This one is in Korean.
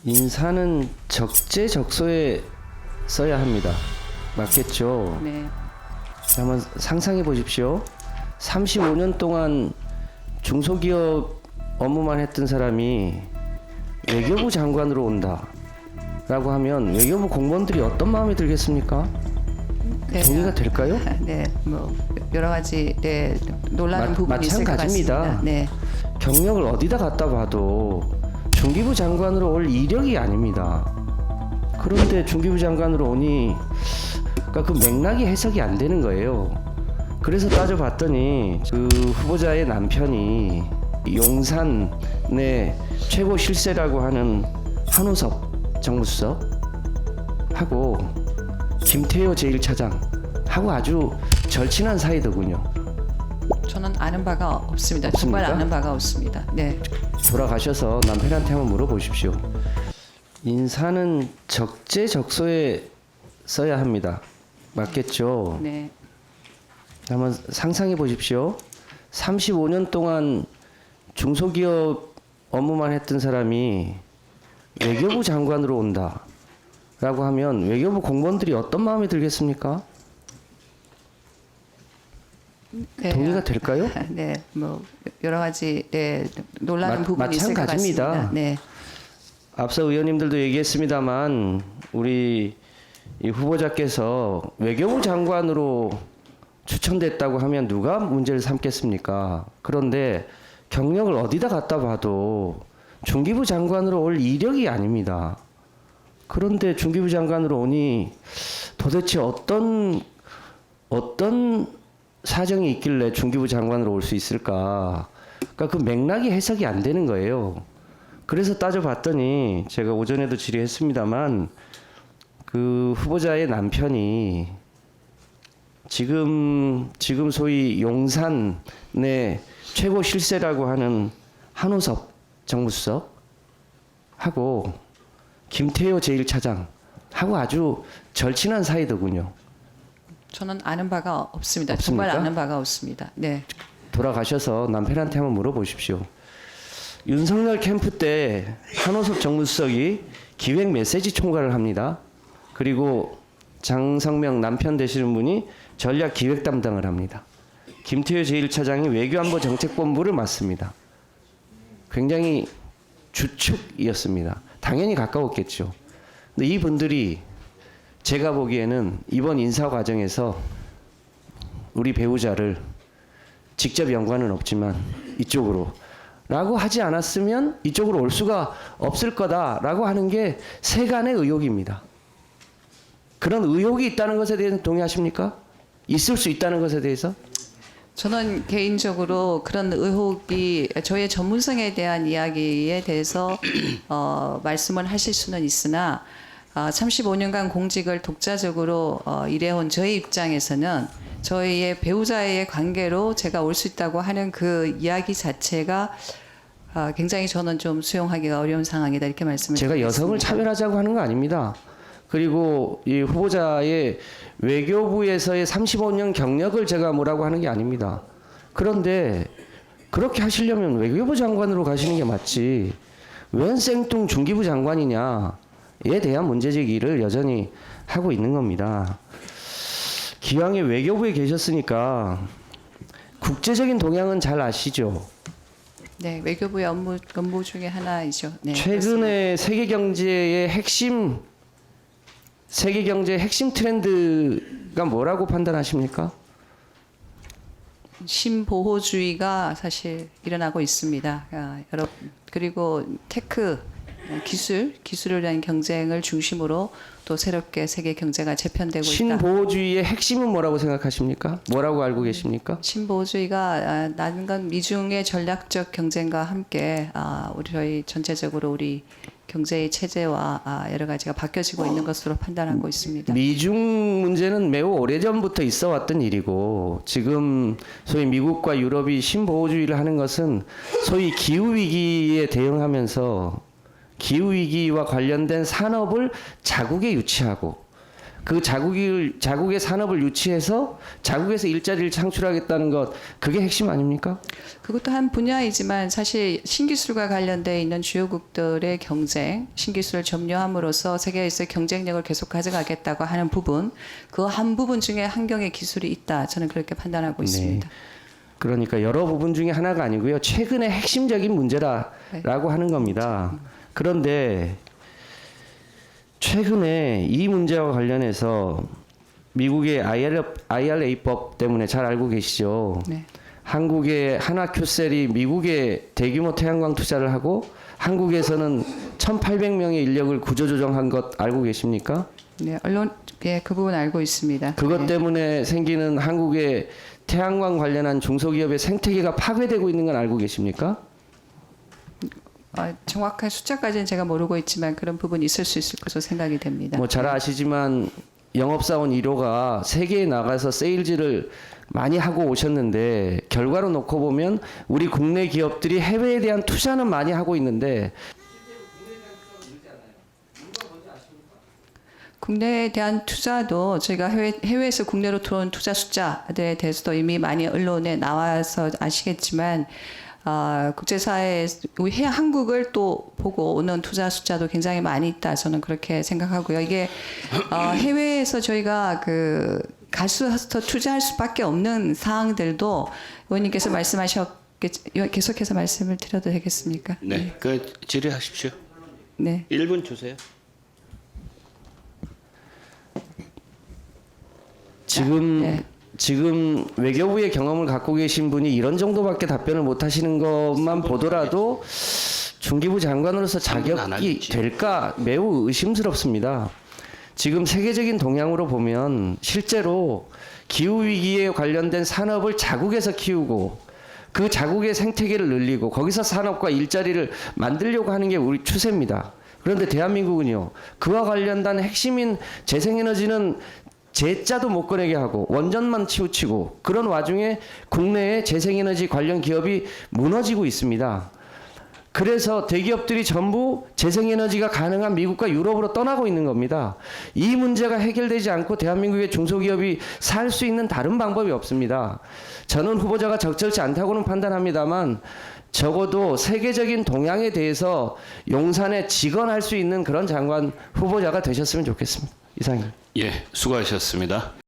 인사는 적재적소에 써야 합니다. 맞겠죠? 네. 한번 상상해 보십시오. 35년 동안 중소기업 업무만 했던 사람이 외교부 장관으로 온다 라고 하면 외교부 공무원들이 어떤 마음이 들겠습니까? 네. 동의가 될까요? 네, 뭐 여러 가지 놀라는 부분이 있을 것 마찬가지입니다. 같습니다. 네. 경력을 어디다 갖다 봐도 중기부 장관으로 올 이력이 아닙니다. 그런데 중기부 장관으로 오니 그러니까 그 맥락이 해석이 안 되는 거예요. 그래서 따져봤더니 그 후보자의 남편이 용산의 최고 실세라고 하는 한우섭 정무수석 하고 김태효 제1차장 하고 아주 절친한 사이더군요. 저는 아는 바가 없습니다. 없습니까? 정말 아는 바가 없습니다. 네. 돌아가셔서 남편한테 한번 물어보십시오. 인사는 적재적소에 써야 합니다. 맞겠죠? 네. 한번 상상해 보십시오. 35년 동안 중소기업 업무만 했던 사람이 외교부 장관으로 온다 라고 하면 외교부 공무원들이 어떤 마음이 들겠습니까? 네. 동의가 될까요? 네, 뭐 여러 가지 놀라는 부분이 있을 것 마찬가지입니다. 같습니다. 네. 앞서 의원님들도 얘기했습니다만 우리 이 후보자께서 외교부 장관으로 추천됐다고 하면 누가 문제를 삼겠습니까? 그런데 경력을 어디다 갖다 봐도 중기부 장관으로 올 이력이 아닙니다. 그런데 중기부 장관으로 오니 도대체 어떤 사정이 있길래 중기부 장관으로 올 수 있을까? 그러니까 그 맥락이 해석이 안 되는 거예요. 그래서 따져봤더니 제가 오전에도 질의했습니다만 그 후보자의 남편이 지금 소위 용산의 최고 실세라고 하는 한우섭 정무수석 하고 김태효 제1차장 하고 아주 절친한 사이더군요. 저는 아는 바가 없습니다. 없습니까? 정말 아는 바가 없습니다. 네. 돌아가셔서 남편한테 한번 물어보십시오. 윤석열 캠프 때 한호섭 정무수석이 기획 메시지 총괄을 합니다. 그리고 장성명 남편 되시는 분이 전략 기획 담당을 합니다. 김태효 제1차장이 외교안보 정책본부를 맡습니다. 굉장히 주축이었습니다. 당연히 가까웠겠죠. 근데 이분들이 제가 보기에는 이번 인사 과정에서 우리 배우자를 직접 연관은 없지만 이쪽으로 라고 하지 않았으면 이쪽으로 올 수가 없을 거다라고 하는 게 세간의 의혹입니다. 그런 의혹이 있다는 것에 대해서 동의하십니까? 있을 수 있다는 것에 대해서? 저는 개인적으로 그런 의혹이 저의 전문성에 대한 이야기에 대해서 말씀을 하실 수는 있으나 35년간 공직을 독자적으로 일해온 저의 입장에서는 저희의 배우자의 관계로 제가 올 수 있다고 하는 그 이야기 자체가 굉장히 저는 좀 수용하기가 어려운 상황이다 이렇게 말씀을 제가 드리겠습니다. 여성을 차별하자고 하는 거 아닙니다. 그리고 이 후보자의 외교부에서의 35년 경력을 제가 뭐라고 하는 게 아닙니다. 그런데 그렇게 하시려면 외교부 장관으로 가시는 게 맞지 웬 생뚱 중기부 장관이냐에 대한 문제제기를 여전히 하고 있는 겁니다. 기왕에 외교부에 계셨으니까 국제적인 동향은 잘 아시죠? 네, 외교부의 업무 중에 하나이죠. 네, 최근에 세계 경제의 핵심 트렌드가 뭐라고 판단하십니까? 신보호주의가 사실 일어나고 있습니다. 그리고 테크 기술을 위한 경쟁을 중심으로 또 새롭게 세계 경제가 재편되고 있다. 신보호주의의 핵심은 뭐라고 생각하십니까? 뭐라고 알고 계십니까? 신보호주의가 나는 건 미중의 전략적 경쟁과 함께 저희 전체적으로 우리 경제의 체제와 여러 가지가 바뀌어지고 있는 것으로 판단하고 있습니다. 미중 문제는 매우 오래전부터 있어 왔던 일이고 지금 소위 미국과 유럽이 신보호주의를 하는 것은 소위 기후위기에 대응하면서 기후위기와 관련된 산업을 자국에 유치하고 그 자국의 산업을 유치해서 자국에서 일자리를 창출하겠다는 것, 그게 핵심 아닙니까? 그것도 한 분야이지만 사실 신기술과 관련돼 있는 주요국들의 경쟁, 신기술을 점유함으로써 세계에서의 경쟁력을 계속 가져가겠다고 하는 부분, 그 한 부분 중에 환경의 기술이 있다. 저는 그렇게 판단하고 있습니다. 그러니까 여러 부분 중에 하나가 아니고요. 최근의 핵심적인 문제라고 하는 겁니다. 그런데 최근에 이 문제와 관련해서 미국의 IRA법 때문에 잘 알고 계시죠. 네. 한국의 한화큐셀이 미국에 대규모 태양광 투자를 하고 한국에서는 1,800명의 인력을 구조조정한 것 알고 계십니까? 네, 언론 그 부분 알고 있습니다. 그것 네. 때문에 생기는 한국의 태양광 관련한 중소기업의 생태계가 파괴되고 있는 건 알고 계십니까? 정확한 숫자까지는 제가 모르고 있지만 그런 부분이 있을 수 있을 것으로 생각이 됩니다. 뭐 잘 아시지만 영업사원 1호가 세계에 나가서 세일즈를 많이 하고 오셨는데 결과로 놓고 보면 우리 국내 기업들이 해외에 대한 투자는 많이 하고 있는데 국내에 대한 투자도 저희가 해외에서 국내로 들어온 투자 숫자에 대해서도 이미 많이 언론에 나와서 아시겠지만 국제사회에 한국을 또 보고 오는 투자 숫자도 굉장히 많이 있다. 저는 그렇게 생각하고요. 이게 해외에서 저희가 가서 투자할 수밖에 없는 사항들도 의원님께서 계속해서 말씀을 드려도 되겠습니까? 네, 그 질의하십시오. 네. 1분 주세요. 지금 외교부의 경험을 갖고 계신 분이 이런 정도밖에 답변을 못 하시는 것만 보더라도 중기부 장관으로서 자격이 될까 매우 의심스럽습니다. 지금 세계적인 동향으로 보면 실제로 기후 위기에 관련된 산업을 자국에서 키우고 그 자국의 생태계를 늘리고 거기서 산업과 일자리를 만들려고 하는 게 우리 추세입니다. 그런데 대한민국은요, 그와 관련된 핵심인 재생에너지는 제자도 못 꺼내게 하고 원전만 치우치고 그런 와중에 국내의 재생에너지 관련 기업이 무너지고 있습니다. 그래서 대기업들이 전부 재생에너지가 가능한 미국과 유럽으로 떠나고 있는 겁니다. 이 문제가 해결되지 않고 대한민국의 중소기업이 살 수 있는 다른 방법이 없습니다. 저는 후보자가 적절치 않다고는 판단합니다만 적어도 세계적인 동향에 대해서 용산에 직언할 수 있는 그런 장관 후보자가 되셨으면 좋겠습니다. 이상입니다. 예, 수고하셨습니다.